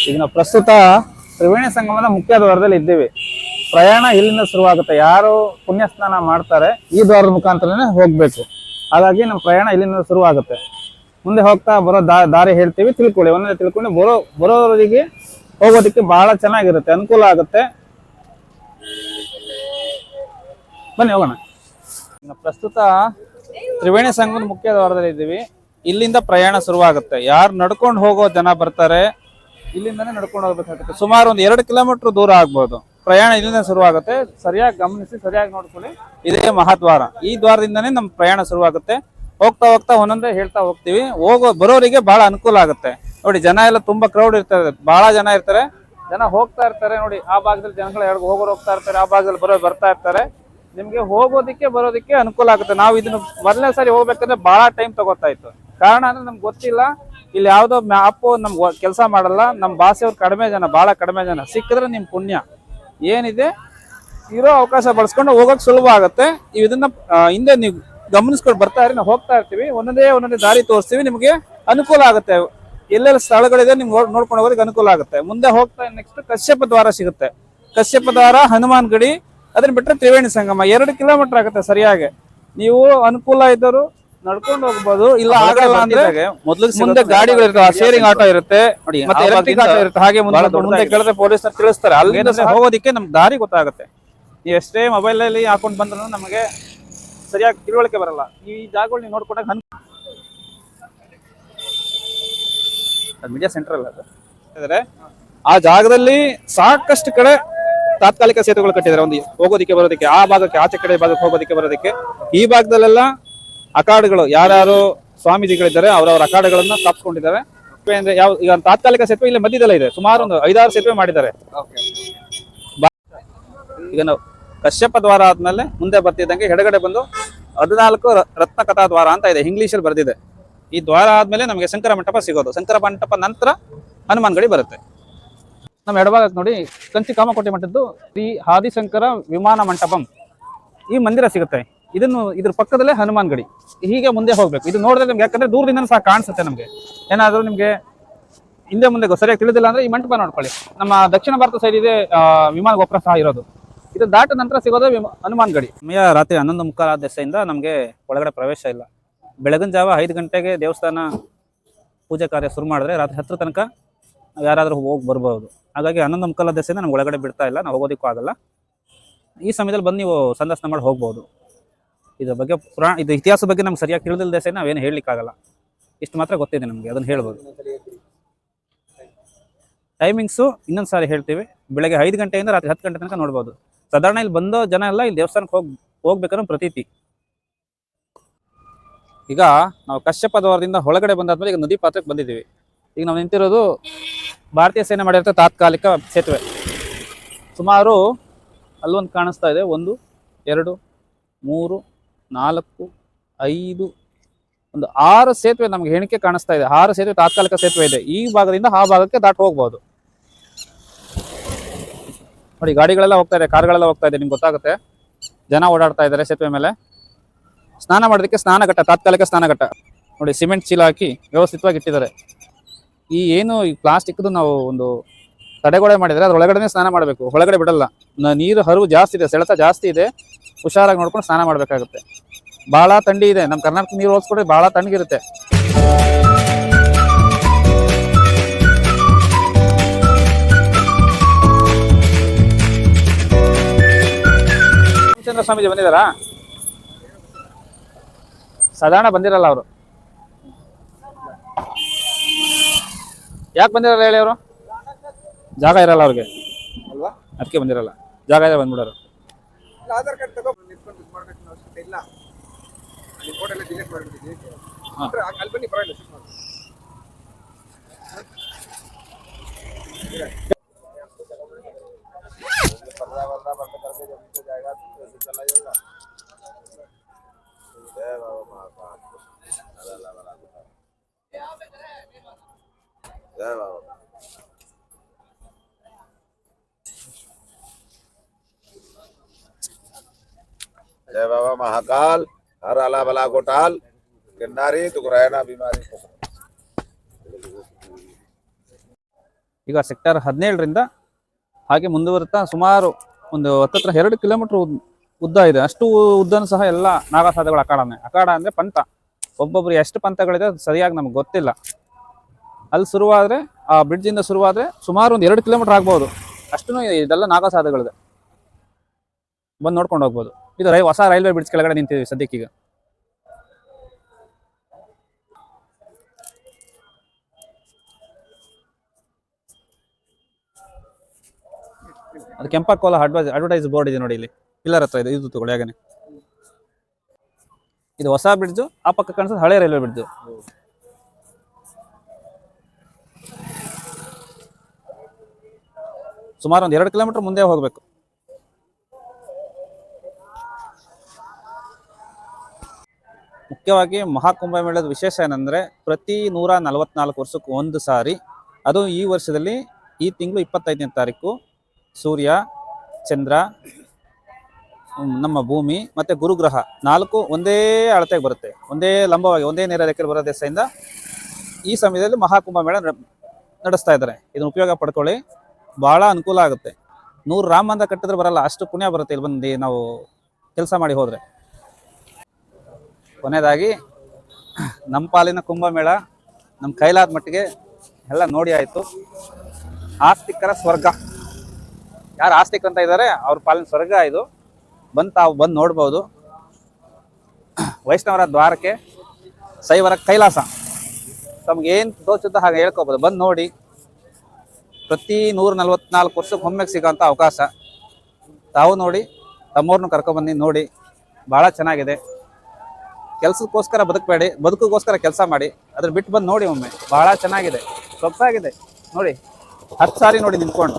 ಈಗ ನಾವು ಪ್ರಸ್ತುತ ತ್ರಿವೇಣಿ ಸಂಗಮದ ಮುಖ್ಯ ದ್ವಾರದಲ್ಲಿ ಇದ್ದೀವಿ. ಪ್ರಯಾಣ ಇಲ್ಲಿಂದ ಶುರುವಾಗುತ್ತೆ. ಯಾರು ಪುಣ್ಯ ಸ್ನಾನ ಮಾಡ್ತಾರೆ ಈ ದ್ವಾರದ ಮುಖಾಂತರನೇ ಹೋಗ್ಬೇಕು. ಹಾಗಾಗಿ ನಮ್ಮ ಪ್ರಯಾಣ ಇಲ್ಲಿಂದ ಶುರುವಾಗುತ್ತೆ. ಮುಂದೆ ಹೋಗ್ತಾ ಬರೋ ದಾರಿ ಹೇಳ್ತೀವಿ, ತಿಳ್ಕೊಳ್ಳಿ. ಒಂದೊಂದೇ ತಿಳ್ಕೊಂಡು ಬರೋರಿಗೆ ಹೋಗೋದಕ್ಕೆ ಬಹಳ ಚೆನ್ನಾಗಿರುತ್ತೆ, ಅನುಕೂಲ ಆಗುತ್ತೆ. ಬನ್ನಿ ಹೋಗೋಣ. ಪ್ರಸ್ತುತ ತ್ರಿವೇಣಿ ಸಂಗಮದ ಮುಖ್ಯ ದ್ವಾರದಲ್ಲಿ ಇದ್ದೀವಿ. ಇಲ್ಲಿಂದ ಪ್ರಯಾಣ ಶುರುವಾಗುತ್ತೆ. ಯಾರು ನಡ್ಕೊಂಡು ಹೋಗೋ ಜನ ಬರ್ತಾರೆ ಇಲ್ಲಿಂದಾನೇ ನಡ್ಕೊಂಡು ಹೋಗ್ಬೇಕಾಗುತ್ತೆ. ಸುಮಾರು ಒಂದು 2 ಕಿಲೋಮೀಟರ್ ದೂರ ಆಗ್ಬೋದು. ಪ್ರಯಾಣ ಇಲ್ಲಿಂದ ಶುರುವಾಗುತ್ತೆ. ಸರಿಯಾಗಿ ಗಮನಿಸಿ, ಸರಿಯಾಗಿ ನೋಡ್ಕೊಳ್ಳಿ. ಇದೇ ಮಹಾದ್ವಾರ. ಈ ದ್ವಾರದಿಂದಾನೇ ನಮ್ಮ ಪ್ರಯಾಣ ಶುರುವಾಗುತ್ತೆ. ಹೋಗ್ತಾ ಹೋಗ್ತಾ ಒಂದೊಂದೇ ಹೇಳ್ತಾ ಹೋಗ್ತೀವಿ. ಬರೋರಿಗೆ ಬಹಳ ಅನುಕೂಲ ಆಗುತ್ತೆ. ನೋಡಿ, ಜನ ಎಲ್ಲ ತುಂಬಾ ಕ್ರೌಡ್ ಇರ್ತಾರೆ, ಬಹಳ ಜನ ಇರ್ತಾರೆ. ಜನ ಹೋಗ್ತಾ ಇರ್ತಾರೆ. ನೋಡಿ, ಆ ಭಾಗದಲ್ಲಿ ಜನಗಳು ಹೋಗೋರು ಹೋಗ್ತಾ ಇರ್ತಾರೆ, ಆ ಭಾಗದಲ್ಲಿ ಬರ್ತಾ ಇರ್ತಾರೆ. ನಿಮ್ಗೆ ಹೋಗೋದಿಕ್ಕೆ ಬರೋದಿಕ್ಕೆ ಅನುಕೂಲ ಆಗುತ್ತೆ. ನಾವು ಇದನ್ನ ಮೊದಲನೇ ಸಾರಿ ಹೋಗ್ಬೇಕಂದ್ರೆ ಬಹಳ ಟೈಮ್ ತಗೋತಾ ಇತ್ತು. ಕಾರಣ ಅಂದ್ರೆ ನಮ್ಗೆ ಗೊತ್ತಿಲ್ಲ. ಇಲ್ಲಿ ಯಾವ್ದೋ ಮ್ಯಾಪು ನಮ್ಗೆ ಕೆಲಸ ಮಾಡಲ್ಲ. ನಮ್ಮ ಭಾಷೆಯವ್ರು ಕಡಿಮೆ ಜನ, ಬಹಳ ಕಡಿಮೆ ಜನ. ಸಿಕ್ಕಿದ್ರೆ ನಿಮ್ ಪುಣ್ಯ ಏನಿದೆ ಇರೋ ಅವಕಾಶ ಬಳಸ್ಕೊಂಡು ಹೋಗೋಕೆ ಸುಲಭ ಆಗುತ್ತೆ. ಇದನ್ನ ಹಿಂದೆ ನೀವು ಗಮನಿಸ್ಕೊಂಡು ಬರ್ತಾ ಇರಿ. ನಾವು ಹೋಗ್ತಾ ಇರ್ತೀವಿ, ಒಂದೊಂದೇ ದಾರಿ ತೋರಿಸ್ತೀವಿ. ನಿಮ್ಗೆ ಅನುಕೂಲ ಆಗುತ್ತೆ. ಎಲ್ಲೆಲ್ಲ ಸ್ಥಳಗಳಿದೆ ನಿಮ್ಗೆ ನೋಡ್ಕೊಂಡು ಹೋಗೋದಕ್ಕೆ ಅನುಕೂಲ ಆಗುತ್ತೆ. ಮುಂದೆ ಹೋಗ್ತಾ ನೆಕ್ಸ್ಟ್ ಕಶ್ಯಪ ದ್ವಾರ ಸಿಗುತ್ತೆ. ಕಶ್ಯಪ ದ್ವಾರ, ಹನುಮಾನ್ ಗಡಿ, ಅದನ್ನ ಬಿಟ್ಟರೆ ತ್ರಿವೇಣಿ ಸಂಗಮ. 2 ಕಿಲೋಮೀಟರ್ ಆಗುತ್ತೆ ಸರಿಯಾಗಿ. ನೀವು ಅನುಕೂಲ ಇದ್ದರು ನಡ್ಕೊಂಡು ಹೋಗ್ಬೋದು. ಇಲ್ಲ ಆಗಲ್ಲ ಅಂದ್ರೆ ಮುಂದೆ ಗಾಡಿಗಳು ಇರ್ತವೆ, ಶೇರಿಂಗ್ ಆಟೋ ಇರುತ್ತೆ, ಮತ್ತೆ ಎಲೆಕ್ಟ್ರಿಕ್ ಆಟೋ ಇರುತ್ತೆ. ಹಾಗೆ ಮುಂದೆ ಕೇಳಿದ್ರೆ ಪೊಲೀಸರು ತಿಳಿಸ್ತಾರೆ. ಅಲ್ಲಿಂದ ಹೋಗೋದಿಕ್ಕೆ ನಮ್ಗೆ ದಾರಿ ಗೊತ್ತಾಗುತ್ತೆ. ನೀವು ಎಷ್ಟೇ ಮೊಬೈಲ್ ಅಲ್ಲಿ ಹಾಕೊಂಡು ಬಂದ್ರು ನಮಗೆ ಸರಿಯಾಗಿ ತಿಳುವಳಿಕೆ ಬರಲ್ಲ. ಈ ಜಾಗಗಳು ನೀವು ನೋಡ್ಕೊಂಡಾಗ ಮೀಡಿಯಾ ಸೆಂಟರ್ ಅಲ್ಲ, ಆ ಜಾಗದಲ್ಲಿ ಸಾಕಷ್ಟು ಕಡೆ ತಾತ್ಕಾಲಿಕ ಸೇತುವೆಗಳು ಕಟ್ಟಿದ್ದಾರೆ. ಒಂದು ಹೋಗೋದಿಕ್ಕೆ ಬರೋದಕ್ಕೆ, ಆ ಭಾಗಕ್ಕೆ, ಆಚೆ ಕಡೆ ಭಾಗಕ್ಕೆ ಹೋಗೋದಿಕ್ಕೆ ಬರೋದಕ್ಕೆ. ಈ ಭಾಗದಲ್ಲೆಲ್ಲ ಅಖಾಡಗಳು, ಯಾರ್ಯಾರು ಸ್ವಾಮೀಜಿಗಳಿದ್ದಾರೆ ಅವರವರ ಅಖಾಡಗಳನ್ನ ಸ್ಥಾಪಿಸ್ಕೊಂಡಿದ್ದಾರೆ. ಅಂದ್ರೆ ಈಗ ತಾತ್ಕಾಲಿಕ ಸೇತುವೆ ಇಲ್ಲಿ ಮಧ್ಯದಲ್ಲೇ ಇದೆ. ಸುಮಾರು ಒಂದು 5-6 ಸೇತುವೆ ಮಾಡಿದ್ದಾರೆ. ಈಗ ನಾವು ಕಶ್ಯಪ ದ್ವಾರ ಆದ್ಮೇಲೆ ಮುಂದೆ ಬರ್ತಿದ್ದಂಗೆ ಎಡಗಡೆ ಬಂದು 14 ರತ್ನ ಕಥಾ ದ್ವಾರ ಅಂತ ಇದೆ, ಇಂಗ್ಲಿಷಲ್ಲಿ ಬರ್ದಿದೆ. ಈ ದ್ವಾರ ಆದ್ಮೇಲೆ ನಮಗೆ ಶಂಕರ ಮಂಟಪ ಸಿಗೋದು. ಶಂಕರ ಮಂಟಪ ನಂತರ ಹನುಮಾನ್ ಗಡಿ ಬರುತ್ತೆ. ನಮ್ಮ ಎಡಭಾಗಕ್ಕೆ ನೋಡಿ, ಕಂಚಿ ಕಾಮಕೋಟೆ ಮಠದ್ದು ಶ್ರೀ ಆದಿಶಂಕರ ವಿಮಾನ ಮಂಟಪಂ ಈ ಮಂದಿರ ಸಿಗುತ್ತೆ. ಇದ್ರ ಪಕ್ಕದಲ್ಲೇ ಹನುಮಾನ್ ಗಡಿ. ಹೀಗೆ ಮುಂದೆ ಹೋಗ್ಬೇಕು. ಇದು ನೋಡಿದ್ರೆ ನಮ್ಗೆ, ಯಾಕಂದ್ರೆ ದೂರದಿಂದ ಸಹ ಕಾಣಿಸುತ್ತೆ ನಮ್ಗೆ. ಏನಾದ್ರೂ ನಿಮ್ಗೆ ಹಿಂದೆ ಮುಂದೆ ಸರಿಯಾಗಿ ತಿಳಿದಿಲ್ಲ ಅಂದ್ರೆ ಈ ಮಂಟಪ ನೋಡ್ಕೊಳ್ಳಿ. ನಮ್ಮ ದಕ್ಷಿಣ ಭಾರತ ಸೈಡ್ ಇದೆ ವಿಮಾನ ಗೋಪುರ ಸಹ ಇರೋದು. ಇದು ದಾಟ ನಂತರ ಸಿಗೋದು ಹನುಮಾನ್ ಗಡಿ. ರಾತ್ರಿ 11:15 ದೆಸೆಯಿಂದ ನಮ್ಗೆ ಒಳಗಡೆ ಪ್ರವೇಶ ಇಲ್ಲ. ಬೆಳಗಿನ ಜಾವ 5 ಗಂಟೆಗೆ ದೇವಸ್ಥಾನ ಪೂಜೆ ಕಾರ್ಯ ಶುರು ಮಾಡಿದ್ರೆ ರಾತ್ರಿ 10 ತನಕ ಯಾರಾದ್ರೂ ಹೋಗಿ ಬರ್ಬೋದು. ಹಾಗಾಗಿ 11:15 ದೆಸೆಯಿಂದ ನಮ್ಗೆ ಒಳಗಡೆ ಬಿಡ್ತಾ ಇಲ್ಲ, ನಾವು ಹೋಗೋದಿಕ್ಕೂ ಆಗಲ್ಲ. ಈ ಸಮಯದಲ್ಲಿ ಬಂದು ನೀವು ಸಂದರ್ಶನ ಮಾಡಿ ಹೋಗ್ಬೋದು. ಇದ್ರ ಬಗ್ಗೆ ಇದು ಇತಿಹಾಸ ಬಗ್ಗೆ ನಮ್ಗೆ ಸರಿಯಾಗಿ ತಿಳಿದಿಲ್ಲ ದೆಸೆ ನಾವೇನು ಹೇಳಲಿಕ್ಕಾಗಲ್ಲ. ಇಷ್ಟು ಮಾತ್ರ ಗೊತ್ತಿದೆ ನಮಗೆ, ಅದನ್ನು ಹೇಳ್ಬೋದು. ಟೈಮಿಂಗ್ಸು ಇನ್ನೊಂದು ಸಾರಿ ಹೇಳ್ತೀವಿ. ಬೆಳಗ್ಗೆ 5 ಗಂಟೆಯಿಂದ ರಾತ್ರಿ 10 ಗಂಟೆ ತನಕ ನೋಡ್ಬೋದು. ಸಾಧಾರಣ ಇಲ್ಲಿ ಬಂದೋ ಜನ ಎಲ್ಲ ಇಲ್ಲಿ ದೇವಸ್ಥಾನಕ್ಕೆ ಹೋಗ್ಬೇಕನ್ನೋ ಪ್ರತೀತಿ. ಈಗ ನಾವು ಕಶ್ಯಪ ದ್ವಾರದಿಂದ ಒಳಗಡೆ ಬಂದಾದ್ಮೇಲೆ ಈಗ ನದಿ ಪಾತ್ರಕ್ಕೆ ಬಂದಿದ್ದೀವಿ. ಈಗ ನಾವು ನಿಂತಿರೋದು ಭಾರತೀಯ ಸೇನೆ ಮಾಡಿರೋ ತಾತ್ಕಾಲಿಕ ಸೇತುವೆ. ಸುಮಾರು ಅಲ್ಲೊಂದು ಕಾಣಿಸ್ತಾ ಇದೆ, 1 2 3 4 5 ಒಂದು 6 ಸೇತುವೆ ನಮ್ಗೆ ಹೆಣಿಕೆ ಕಾಣಿಸ್ತಾ ಇದೆ. 6 ಸೇತುವೆ ತಾತ್ಕಾಲಿಕ ಸೇತುವೆ ಇದೆ. ಈ ಭಾಗದಿಂದ ಆ ಭಾಗಕ್ಕೆ ದಾಟಿ ಹೋಗ್ಬೋದು. ನೋಡಿ, ಗಾಡಿಗಳೆಲ್ಲ ಹೋಗ್ತಾ ಇದೆ, ಕಾರ್ಗಳೆಲ್ಲ ಹೋಗ್ತಾ ಇದೆ, ನಿಮ್ಗೆ ಗೊತ್ತಾಗುತ್ತೆ. ಜನ ಓಡಾಡ್ತಾ ಇದ್ದಾರೆ ಸೇತುವೆ ಮೇಲೆ. ಸ್ನಾನ ಮಾಡೋದಕ್ಕೆ ಸ್ನಾನಘಟ್ಟ, ತಾತ್ಕಾಲಿಕ ಸ್ನಾನಘಟ್ಟ ನೋಡಿ, ಸಿಮೆಂಟ್ ಚೀಲ ಹಾಕಿ ವ್ಯವಸ್ಥಿತವಾಗಿ ಇಟ್ಟಿದ್ದಾರೆ. ಈ ಪ್ಲಾಸ್ಟಿಕ್ದು ನಾವು ಒಂದು ತಡೆಗೋಡೆ ಮಾಡಿದರೆ ಅದ್ರೊಳಗಡೆ ಸ್ನಾನ ಮಾಡಬೇಕು, ಒಳಗಡೆ ಬಿಡಲ್ಲ. ನೀರು ಹರಿವು ಜಾಸ್ತಿ ಇದೆ, ಸೆಳೆತ ಜಾಸ್ತಿ ಇದೆ. ಹುಷಾರಾಗಿ ನೋಡ್ಕೊಂಡು ಸ್ನಾನ ಮಾಡಬೇಕಾಗುತ್ತೆ. ಭಾಳ ಥಂಡಿ ಇದೆ. ನಮ್ಮ ಕರ್ನಾಟಕ ನೀರು ಹೋಲಿಸ್ಕೊಂಡ್ರೆ ಭಾಳ ತಣ್ಣಗಿರುತ್ತೆ. ಚಂದ್ರ ಸ್ವಾಮೀಜಿ ಬಂದಿದ್ದಾರಾ? ಸಾಧಾರಣ ಬಂದಿರಲ್ಲ ಅವರು. ಯಾಕೆ ಬಂದಿರಲ್ಲ ಹೇಳಿ? ಅವರು ಜಾಗ ಇರಲ್ಲ ಅವ್ರಿಗೆ ಅಲ್ವಾ, ಅದಕ್ಕೆ ಬಂದಿರಲ್ಲ. ಜಾಗ ಇದೆ ಬಂದ್ಬಿಡೋರು. ಆಧಾರ್ ಕಾರ್ಡ್ ತಗೊಂಡು ನಿಂತ್ಕೊಂಡು ಇದು ಮಾಡಬೇಕು ಅವಶ್ಯಕತೆ ಇಲ್ಲ. ಅಲ್ಲಿ ಫೋಟೋ ಎಲ್ಲ ಡಿಲೀಟ್ ಮಾಡಿಬಿಟ್ಟಿದ್ದೀವಿ. ಅಲ್ಲಿ ಬನ್ನಿ, ಪರವಾಗಿಲ್ಲ, ಶಿಫ್ಟ್ ಮಾಡಿ. जय बाबा महाकाल, हर आला बला गोटाल, गिरनारी दुगरायना बीमारी। ಈಗ ಸೆಕ್ಟರ್ 17ರಿಂದ ಹಾಗೆ ಮುಂದುವರಿತಾ ಸುಮಾರು ಒಂದು 2 ಕಿಲೋಮೀಟರ್ ಉದ್ದ ಇದೆ. ಅಷ್ಟು ಉದ್ದನೂ ಸಹ ಎಲ್ಲ ನಾಗಸಾಧುಗಳ ಅಖಾಡನೇ. ಅಖಾಡ ಅಂದ್ರೆ ಪಂಥ, ಒಬ್ಬೊಬ್ರು ಎಷ್ಟು ಪಂಥಗಳಿದೆ ಅದು ಸರಿಯಾಗಿ ನಮ್ಗೆ ಗೊತ್ತಿಲ್ಲ. ಅಲ್ಲಿ ಶುರುವಾದ್ರೆ, ಆ ಬ್ರಿಡ್ಜ್ ಇಂದ ಶುರುವಾದ್ರೆ ಸುಮಾರು ಒಂದು 2 ಕಿಲೋಮೀಟರ್ ಆಗ್ಬೋದು. ಅಷ್ಟು ಇದೆಲ್ಲ ನಾಗಸಾಧುಗಳಿದೆ, ಬಂದು ನೋಡ್ಕೊಂಡು ಹೋಗ್ಬೋದು. ಇದು ಹೊಸ ರೈಲ್ವೆ ಬ್ರಿಡ್ಜ್ ಕೆಳಗಡೆ ನಿಂತಿದ್ದೀವಿ ಸದ್ಯಕ್ಕೀಗ. ಅದು ಕೆಂಪಕೋಲ ಅಡ್ವರ್ಟೈಸ್ ಬೋರ್ಡ್ ಇದೆ ನೋಡಿ, ಇಲ್ಲಿ ಪಿಲ್ಲರ್ ಹತ್ರ ಇದೆ. ಇದು ತಗೊಳ್ಳಿ ಹಾಗೇನೆ. ಇದು ಹೊಸ ಬ್ರಿಡ್ಜ್, ಆ ಪಕ್ಕ ಕಾಣಿಸೋದು ಹಳೆ ರೈಲ್ವೆ ಬ್ರಿಡ್ಜ್. ಸುಮಾರು ಒಂದು 2 ಕಿಲೋಮೀಟರ್ ಮುಂದೆ ಹೋಗ್ಬೇಕು. ಮುಖ್ಯವಾಗಿ ಮಹಾಕುಂಭಮೇಳದ ವಿಶೇಷ ಏನಂದ್ರೆ ಪ್ರತಿ 144 ವರ್ಷಕ್ಕೂ ಒಂದು ಸಾರಿ, ಅದು ಈ ವರ್ಷದಲ್ಲಿ ಈ ತಿಂಗಳು 25ನೇ ತಾರೀಕು ಸೂರ್ಯ, ಚಂದ್ರ, ನಮ್ಮ ಭೂಮಿ ಮತ್ತೆ ಗುರುಗ್ರಹ 4 ಒಂದೇ ಅಳತೆಗೆ ಬರುತ್ತೆ, ಒಂದೇ ಲಂಬವಾಗಿ ಒಂದೇ ನೇರ ರೇಖೆಯಲ್ಲಿ ಬರೋ ದೆಸೆಯಿಂದ ಈ ಸಮಯದಲ್ಲಿ ಮಹಾಕುಂಭಮೇಳ ನಡೆಸ್ತಾ ಇದ್ದಾರೆ. ಇದನ್ನ ಉಪಯೋಗ ಪಡ್ಕೊಳ್ಳಿ, ಬಹಳ ಅನುಕೂಲ ಆಗುತ್ತೆ. 100 ರಾಮ ಮಂದಿರ ಕಟ್ಟಿದ್ರೆ ಬರಲ್ಲ, ಅಷ್ಟು ಪುಣ್ಯ ಬರುತ್ತೆ ಇಲ್ಲಿ ಬಂದು ನಾವು ಕೆಲಸ ಮಾಡಿ ಹೋದ್ರೆ. ಕೊನೆಯದಾಗಿ ನಮ್ಮ ಪಾಲಿನ ಕುಂಭಮೇಳ ನಮ್ಮ ಕೈಲಾದ ಮಟ್ಟಿಗೆ ಎಲ್ಲ ನೋಡಿ ಆಯಿತು. ಆಸ್ತಿಕರ ಸ್ವರ್ಗ, ಯಾರು ಆಸ್ತಿಕಂತ ಇದ್ದಾರೆ ಅವ್ರ ಪಾಲಿನ ಸ್ವರ್ಗ ಇದು. ತಾವು ಬಂದು ನೋಡ್ಬೋದು. ವೈಷ್ಣವರ ದ್ವಾರಕ್ಕೆ, ಶೈವರ ಕೈಲಾಸ, ತಮ್ಗೆ ಏನು ತೋಚುತ್ತೋ ಹಾಗೆ ಹೇಳ್ಕೊಬೋದು. ಬಂದು ನೋಡಿ. ಪ್ರತಿ 144 ವರ್ಷಕ್ಕೆ ಒಮ್ಮೆಗೆ ಸಿಗೋಂಥ ಅವಕಾಶ. ತಾವು ನೋಡಿ, ತಮ್ಮವ್ರನ್ನ ಕರ್ಕೊಬಂದು ನೋಡಿ. ಭಾಳ ಚೆನ್ನಾಗಿದೆ. ಕೆಲಸಕ್ಕೋಸ್ಕರ ಬದುಕಬೇಡಿ, ಬದುಕಿಗೋಸ್ಕರ ಕೆಲಸ ಮಾಡಿ. ಅದ್ರ ಬಿಟ್ಟು ಬಂದು ನೋಡಿ ಒಮ್ಮೆ, ಭಾಳ ಚೆನ್ನಾಗಿದೆ, ಸೊಗಸಾಗಿದೆ ನೋಡಿ. 10 ಸಾರಿ ನೋಡಿ ನಿಂತ್ಕೊಂಡು.